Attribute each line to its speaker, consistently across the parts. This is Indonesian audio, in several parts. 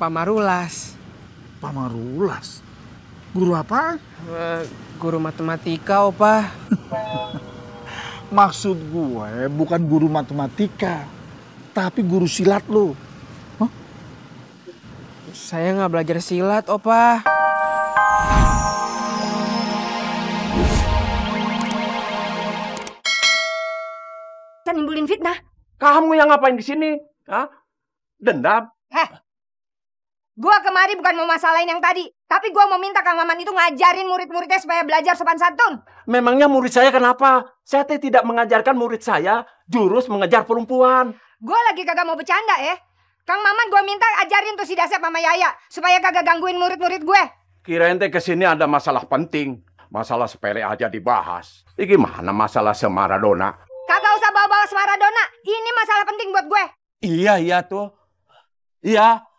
Speaker 1: Pak Marulas.
Speaker 2: Pak Marulas? Guru apa?
Speaker 1: Guru matematika, Opa.
Speaker 2: Maksud gue bukan guru matematika, tapi guru silat lo. Hah?
Speaker 1: Saya nggak belajar silat, Opa.
Speaker 3: Kan nimbulin fitnah.
Speaker 4: Kamu yang ngapain di sini? Hah? Dendam?
Speaker 3: Gua kemari bukan mau masalahin yang tadi, tapi gua mau minta Kang Maman itu ngajarin murid-muridnya supaya belajar sopan santun.
Speaker 4: Memangnya murid saya kenapa? Saya tidak mengajarkan murid saya jurus mengejar perempuan.
Speaker 3: Gua lagi kagak mau bercanda ya. Kang Maman gua minta ajarin tuh si Dasep sama Yaya supaya kagak gangguin murid-murid gue.
Speaker 4: Kirain teh kesini ada masalah penting. Masalah sepele aja dibahas. Ini gimana masalah Maradona?
Speaker 3: Kagak usah bawa-bawa Maradona. Ini masalah penting buat gue.
Speaker 4: Iya tuh. Iya.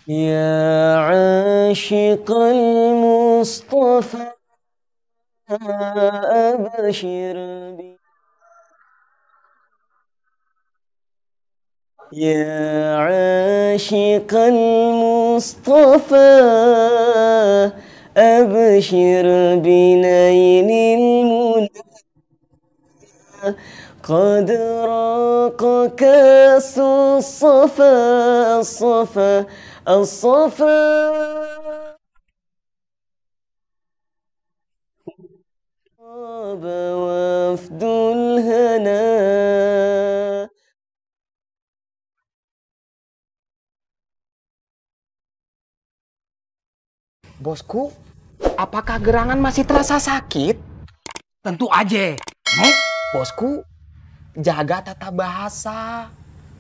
Speaker 5: يا عاشق المصطفى أبشر بي يا عاشق المصطفى أبشر بنيل المنى قد راق كاس الصفا الصفا طاب وفد الهنا.
Speaker 6: Bosku, apakah gerangan masih terasa sakit?
Speaker 7: Tentu aja.
Speaker 6: Bosku, jaga tata bahasa.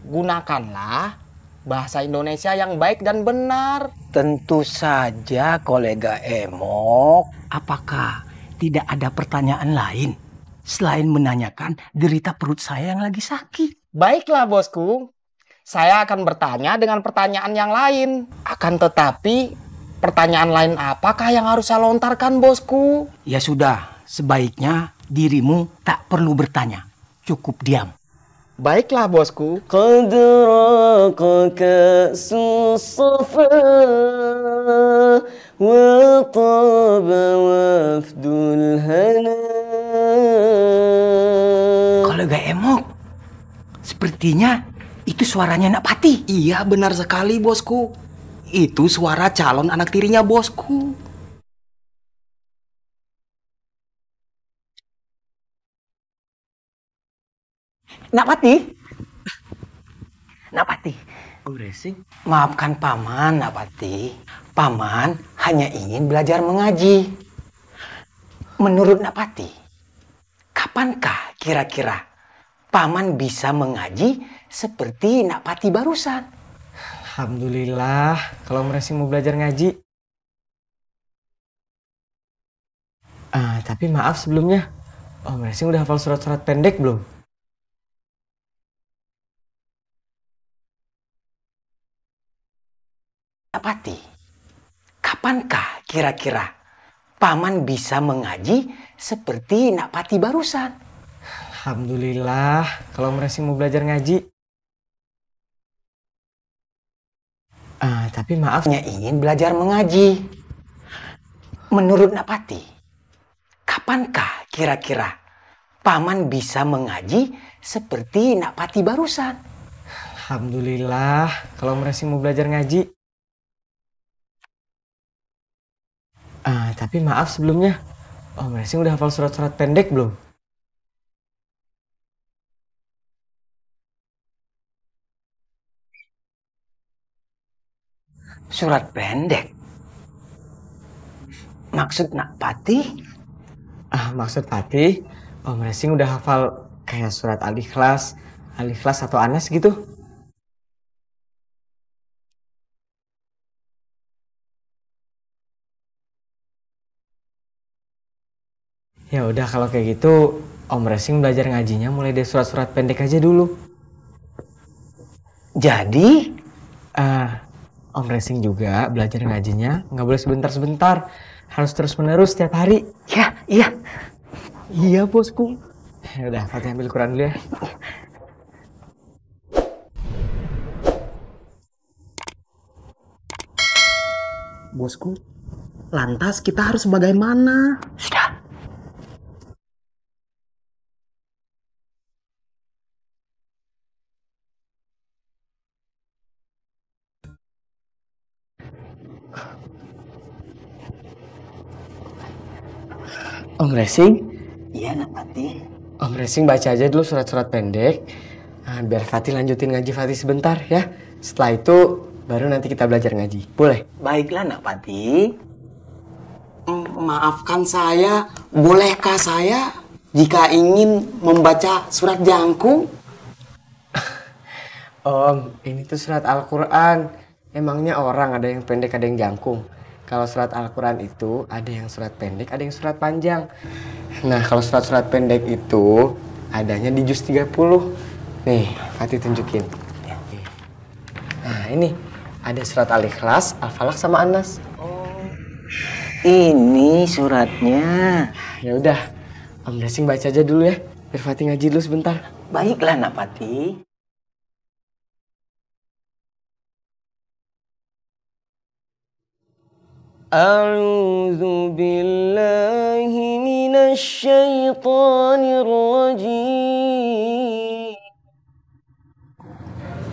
Speaker 6: Gunakanlah bahasa Indonesia yang baik dan benar.
Speaker 7: Tentu saja, kolega Emok. Apakah tidak ada pertanyaan lain selain menanyakan derita perut saya yang lagi sakit?
Speaker 6: Baiklah, bosku. Saya akan bertanya dengan pertanyaan yang lain. Akan tetapi, pertanyaan lain apakah yang harus saya lontarkan, bosku?
Speaker 7: Ya sudah, sebaiknya dirimu tak perlu bertanya. Cukup diam.
Speaker 6: Baiklah, bosku.
Speaker 5: قد راق كأس الصفا وطاب وفد الهنا.
Speaker 7: Kolega Emok, sepertinya itu suaranya Nak Pati.
Speaker 6: Iya, benar sekali, bosku. Itu suara calon anak tirinya, bosku.
Speaker 7: Nak Pati. Nak Pati. Maafkan Paman, Nak Pati. Paman hanya ingin belajar mengaji. Menurut Nak Pati, kapankah kira-kira Paman bisa mengaji seperti Nak Pati barusan?
Speaker 1: Alhamdulillah, kalau Mresi mau belajar ngaji. Tapi maaf sebelumnya, Om Mresi udah hafal surat-surat pendek belum?
Speaker 7: Nak Pati, kapankah kira-kira Paman bisa mengaji seperti Nak Pati barusan?
Speaker 1: Alhamdulillah, kalau Mresi mau belajar ngaji. Tapi maaf,
Speaker 7: Hanya ingin belajar mengaji. Menurut Nak Pati, kapankah kira-kira Paman bisa mengaji seperti Nak Pati barusan?
Speaker 1: Alhamdulillah, kalau Mresi mau belajar ngaji. Tapi maaf sebelumnya, Om Mresi udah hafal surat-surat pendek belum?
Speaker 7: Surat pendek? Maksud Nak Pati?
Speaker 1: Maksud Pati, Om Mresi udah hafal kayak surat Al-Ikhlas atau Anas gitu. Ya udah kalau kayak gitu, Om Racing belajar ngajinya mulai dari surat-surat pendek aja dulu.
Speaker 7: Jadi,
Speaker 1: Om Racing juga belajar ngajinya nggak boleh sebentar-sebentar, harus terus-menerus setiap hari.
Speaker 7: ya, iya.
Speaker 1: Iya bosku. Ya udah, Fatih ambil Quran dulu ya.
Speaker 2: Bosku, lantas kita harus bagaimana?
Speaker 7: Sudah.
Speaker 1: Om Racing,
Speaker 7: Iya, Nak Fatih.
Speaker 1: Om Racing baca aja dulu surat-surat pendek. Nah, biar Fatih lanjutin ngaji Fatih sebentar ya. Setelah itu baru nanti kita belajar ngaji. Boleh?
Speaker 7: Baiklah, Nak Fatih.
Speaker 6: Maafkan saya, bolehkah saya jika ingin membaca surat jangkung?
Speaker 1: Om, ini tuh surat Al-Quran. Emangnya orang ada yang pendek, ada yang jangkung. Kalau surat Al-Quran itu ada yang surat pendek, ada yang surat panjang. Nah, kalau surat-surat pendek itu adanya di juz 30. Nih, Fatih tunjukin. Nah, ini ada surat Al-Ikhlas, Al-Falaq sama An-Nas.
Speaker 7: Ini suratnya.
Speaker 1: Ya udah, Om Racing baca aja dulu ya. Biar Fatih ngaji dulu sebentar.
Speaker 7: Baiklah, Nak Fatih.
Speaker 5: A'udzu billahi minasy syaithanir rajim.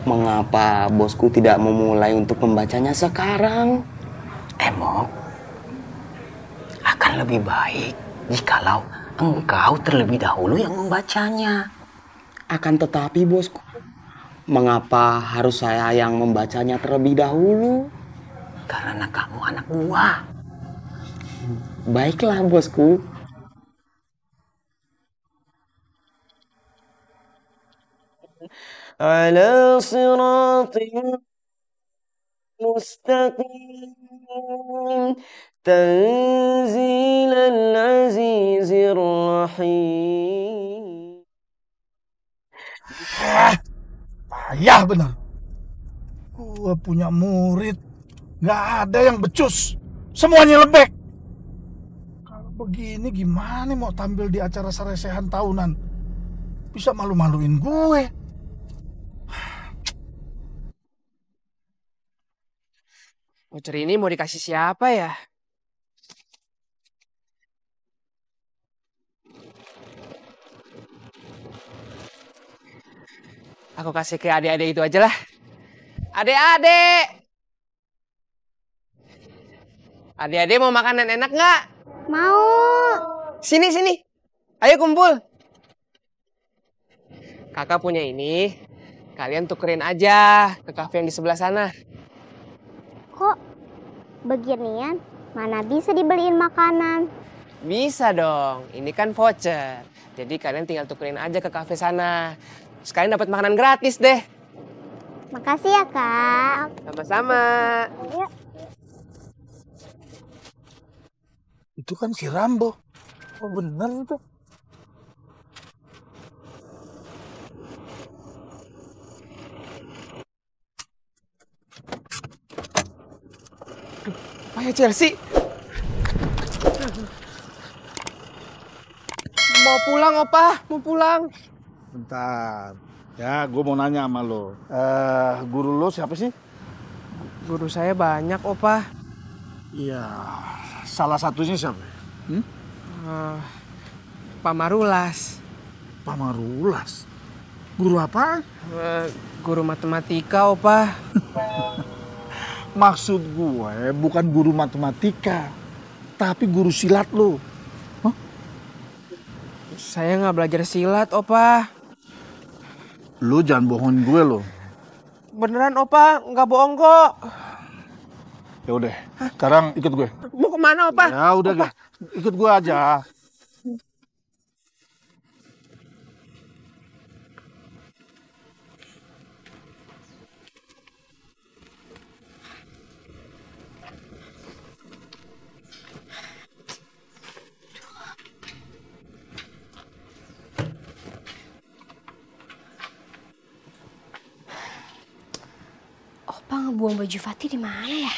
Speaker 6: Mengapa bosku tidak memulai untuk membacanya sekarang?
Speaker 7: Emok, akan lebih baik jikalau engkau terlebih dahulu yang membacanya.
Speaker 6: Akan tetapi bosku, mengapa harus saya yang membacanya terlebih dahulu?
Speaker 7: Karena kamu anak buah.
Speaker 6: Baiklah bosku.
Speaker 5: Ala siratin mustaqim. Tanzilal azizir rahim.
Speaker 2: Payah benar. Gua punya murid, nggak ada yang becus. Semuanya lembek. Kalau begini gimana mau tampil di acara saresehan tahunan? Bisa malu-maluin gue.
Speaker 8: Voucher ini mau dikasih siapa ya? Aku kasih ke adik-adik itu aja lah. Adik-adik! Adik-adik mau makanan enak nggak?
Speaker 3: Mau.
Speaker 8: Sini, sini. Ayo kumpul. Kakak punya ini. Kalian tukerin aja ke kafe yang di sebelah sana.
Speaker 3: Kok beginian? Mana bisa dibeliin makanan?
Speaker 8: Bisa dong. Ini kan voucher. Jadi kalian tinggal tukerin aja ke kafe sana. Sekalian dapat makanan gratis deh.
Speaker 3: Makasih ya, Kak.
Speaker 8: Sama-sama.
Speaker 3: Yuk.
Speaker 2: Itu kan si Rambo. Oh bener itu.
Speaker 8: Ayo Chelsea. Mau pulang, Opa. Mau pulang.
Speaker 2: Bentar. Ya, gue mau nanya sama lo. Guru lo siapa sih?
Speaker 8: Guru saya banyak, Opa.
Speaker 2: Iya, salah satunya siapa?
Speaker 8: Pak Marulas.
Speaker 2: Pak Marulas. Guru apa?
Speaker 8: Guru matematika, Opa.
Speaker 2: Maksud gue bukan guru matematika, tapi guru silat lo.
Speaker 8: Saya nggak belajar silat, Opa.
Speaker 2: Lo jangan bohongin gue lo.
Speaker 8: Beneran, Opa. Nggak bohong kok.
Speaker 2: Ya udah, sekarang ikut gue.
Speaker 8: Mau kemana, Opa?
Speaker 2: Ya udah, Opa. Ikut gue aja.
Speaker 3: Opa ngebuang baju Fatih di mana ya?